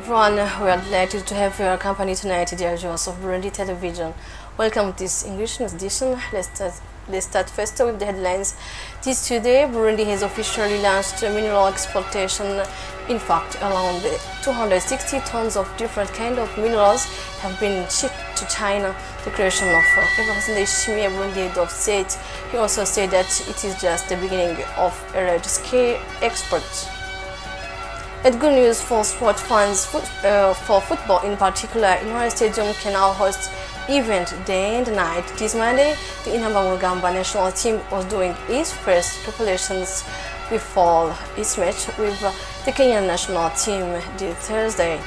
everyone, we are delighted to have your company tonight, dear viewers of Burundi Television. Welcome to this English edition. Let's start first with the headlines. This Tuesday, Burundi has officially launched mineral exploitation. In fact, around 260 tons of different kinds of minerals have been shipped to China. The creation of Evariste Ndayishimiye, Burundi head of state, he also said that it is just the beginning of a large-scale export. And good news for sport fans, for football in particular. Inwara Stadium can now host event day and night. This Monday, the Intamba national team was doing its first preparations before its match with the Kenyan national team this Thursday.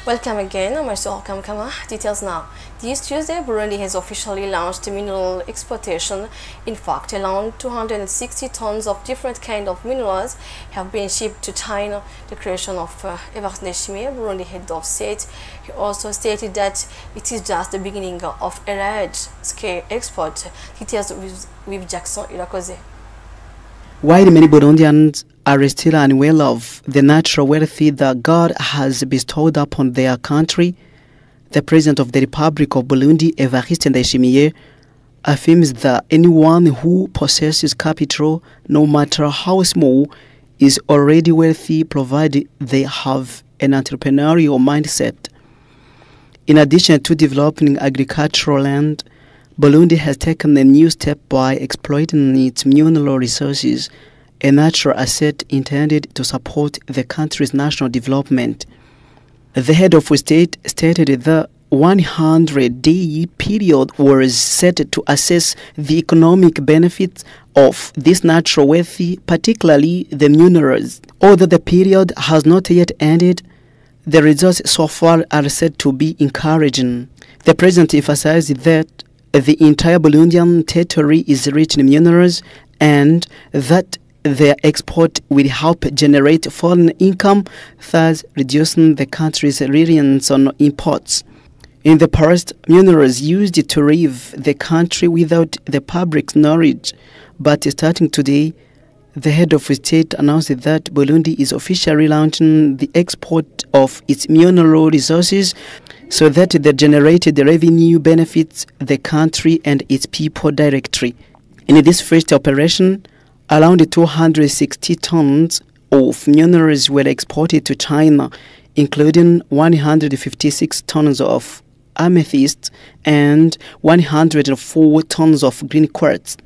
Welcome again, I'm Marcel Kamkama. Details now. This Tuesday, Burundi has officially launched mineral exploitation. In fact, around 260 tons of different kinds of minerals have been shipped to China. The creation of Evariste Ndayishimiye, Burundi head of state, he also stated that it is just the beginning of a large-scale export. Details with Jackson Irakoze. While many Burundians are still unaware of the natural wealth that God has bestowed upon their country, the President of the Republic of Burundi, Evariste Ndayishimiye, affirms that anyone who possesses capital, no matter how small, is already wealthy provided they have an entrepreneurial mindset. In addition to developing agricultural land, Burundi has taken a new step by exploiting its mineral resources, a natural asset intended to support the country's national development. The head of state stated the 100-day period was set to assess the economic benefits of this natural wealth, particularly the minerals. Although the period has not yet ended, the results so far are said to be encouraging. The president emphasized that the entire Burundian territory is rich in minerals and that their export will help generate foreign income, thus reducing the country's reliance on imports. In the past, minerals used to leave the country without the public's knowledge, but starting today, the head of state announced that Burundi is officially launching the export of its mineral resources so that the generated revenue benefits the country and its people directly. In this first operation, around 260 tons of minerals were exported to China, including 156 tons of amethyst and 104 tons of green quartz.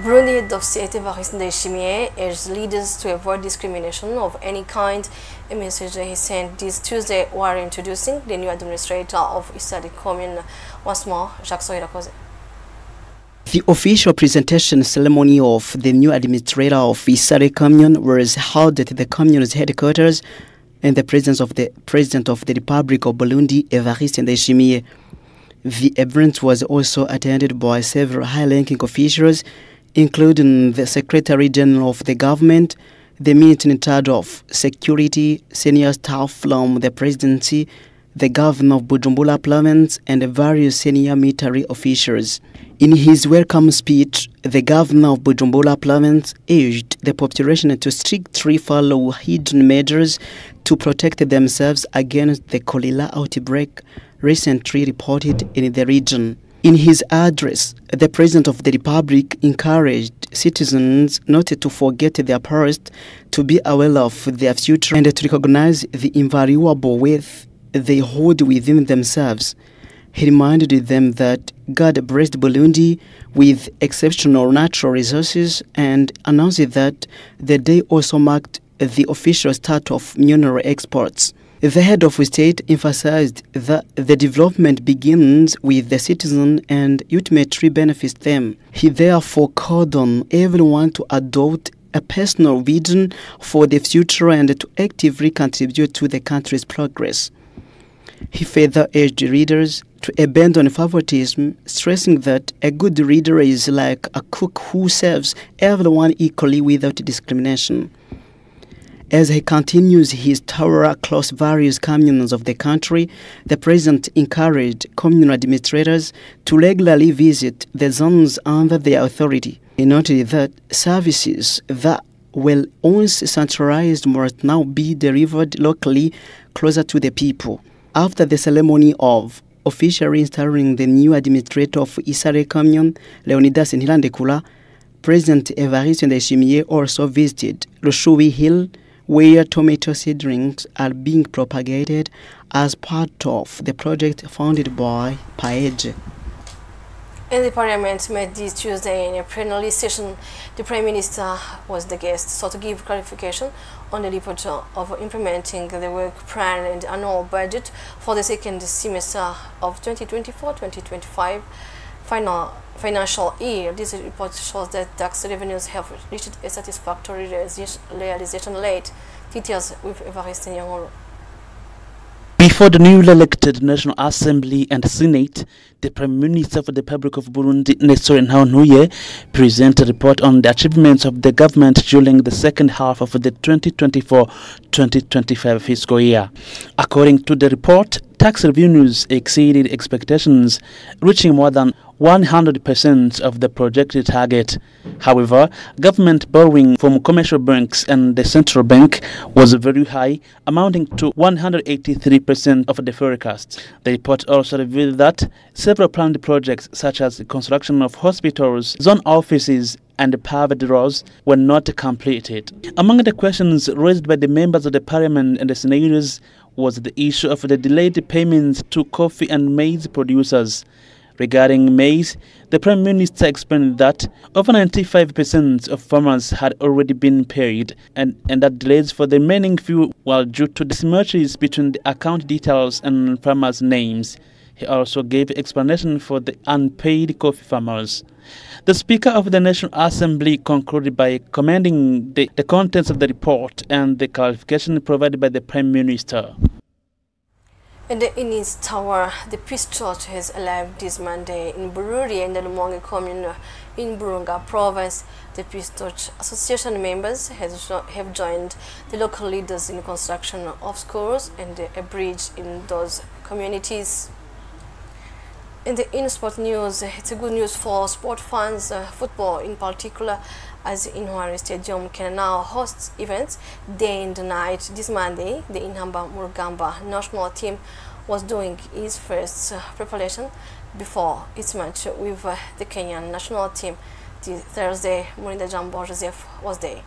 Burundi head of state Evariste Ndayishimiye urged leaders to avoid discrimination of any kind, a message he sent this Tuesday while introducing the new administrator of Isari Commune. Once more, Jackson Irakoze. The official presentation ceremony of the new administrator of Isari Commune was held at the commune's headquarters in the presence of the President of the Republic of Burundi, Evariste Ndayishimiye. The event was also attended by several high-ranking officials, including the Secretary General of the government, the Minister in charge of security, senior staff from the presidency, the governor of Bujumbura province, and various senior military officials. In his welcome speech, the governor of Bujumbura province urged the population to strictly follow hidden measures to protect themselves against the cholera outbreak recently reported in the region. In his address, the President of the Republic encouraged citizens not to forget their past, to be aware of their future, and to recognize the invaluable wealth they hold within themselves. He reminded them that God blessed Burundi with exceptional natural resources and announced that the day also marked the official start of mineral exports. The head of state emphasized that the development begins with the citizen and ultimately benefits them. He therefore called on everyone to adopt a personal vision for the future and to actively contribute to the country's progress. He further urged readers to abandon favoritism, stressing that a good reader is like a cook who serves everyone equally without discrimination. As he continues his tour across various communes of the country, the president encouraged commune administrators to regularly visit the zones under their authority. He noted that services that were once centralized must now be delivered locally closer to the people. After the ceremony of officially installing the new administrator of Isare Commune, Leonidas Ntilandekula, President Evariste Ndayishimiye also visited Rushubi Hill, where tomato seedlings are being propagated as part of the project funded by PAEG. And the Parliament met this Tuesday in a plenary session. The Prime Minister was the guest, so to give clarification on the report of implementing the work plan and annual budget for the second semester of 2024-2025 financial year. This report shows that tax revenues have reached a satisfactory realization rate. Details with Evariste Nyangolo. Before the newly elected National Assembly and Senate, the Prime Minister of the Republic of Burundi, Nestor Ntahontuye, presented a report on the achievements of the government during the second half of the 2024-2025 fiscal year. According to the report, tax revenues exceeded expectations, reaching more than 100% of the projected target. However, government borrowing from commercial banks and the central bank was very high, amounting to 183% of the forecast. The report also revealed that several planned projects such as the construction of hospitals, zone offices, and poverty roads were not completed. Among the questions raised by the members of the parliament and the senators was the issue of the delayed payments to coffee and maize producers. Regarding maize, the Prime Minister explained that over 95% of farmers had already been paid and that delays for the remaining few were due to the mismatches between the account details and farmers' names. He also gave explanation for the unpaid coffee farmers. The Speaker of the National Assembly concluded by commending the contents of the report and the clarification provided by the Prime Minister. And in its tower, the Peace Church has arrived this Monday in Bururi and the Lumonge commune in Burunga province. The Peace Church Association members have joined the local leaders in the construction of schools and a bridge in those communities. In sport news, it's a good news for sport fans, football in particular, as Intwari Stadium can now host events day and night. This Monday, the Intamba Murugamba national team was doing its first preparation before its match with the Kenyan national team. This Thursday, Murinda Jambo Joseph was there.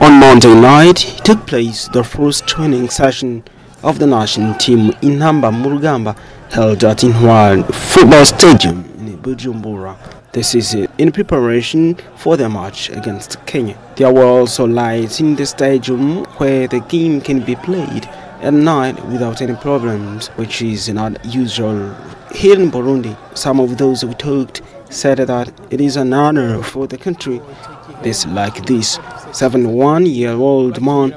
On Monday night, took place the first training session of the national team in Intamba Murugamba, held at Intwari Football Stadium in Bujumbura. This is in preparation for the match against Kenya. There were also lights in the stadium where the game can be played at night without any problems, which is not usual here in Burundi. Some of those who talked said that it is an honor for the country. This 71-year-old man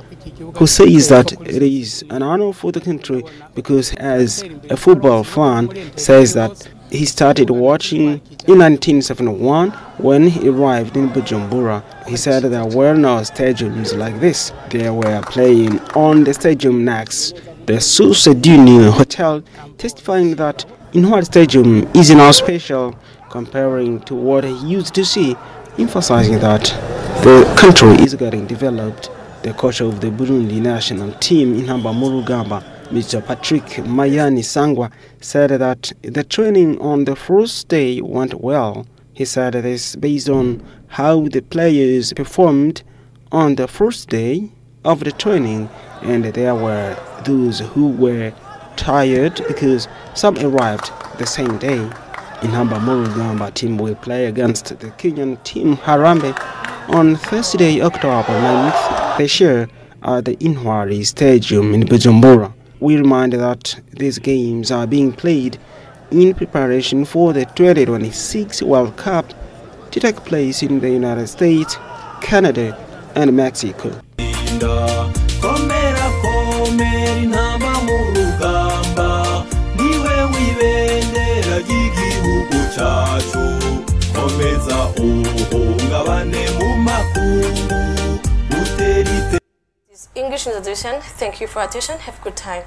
who says that it is an honor for the country because as a football fan says that he started watching in 1971 when he arrived in Bujumbura. He said there were no stadiums like this. They were playing on the stadium next the Suseduni Hotel, testifying that Intwari Stadium is now special comparing to what he used to see, emphasizing that the country is getting developed. The coach of the Burundi national team in Intamba Murugamba, Mr. Patrick Mayani Sangwa, said that the training on the first day went well. He said this based on how the players performed on the first day of the training, and there were those who were tired because some arrived the same day. Intamba Murugamba team will play against the Kenyan team Harambee on Thursday, October 9th, this year at the Intwari Stadium in Bujumbura. We remind that these games are being played in preparation for the 2026 World Cup to take place in the United States, Canada, and Mexico. Komeza English News Edition. Thank you for attention. Have a good time.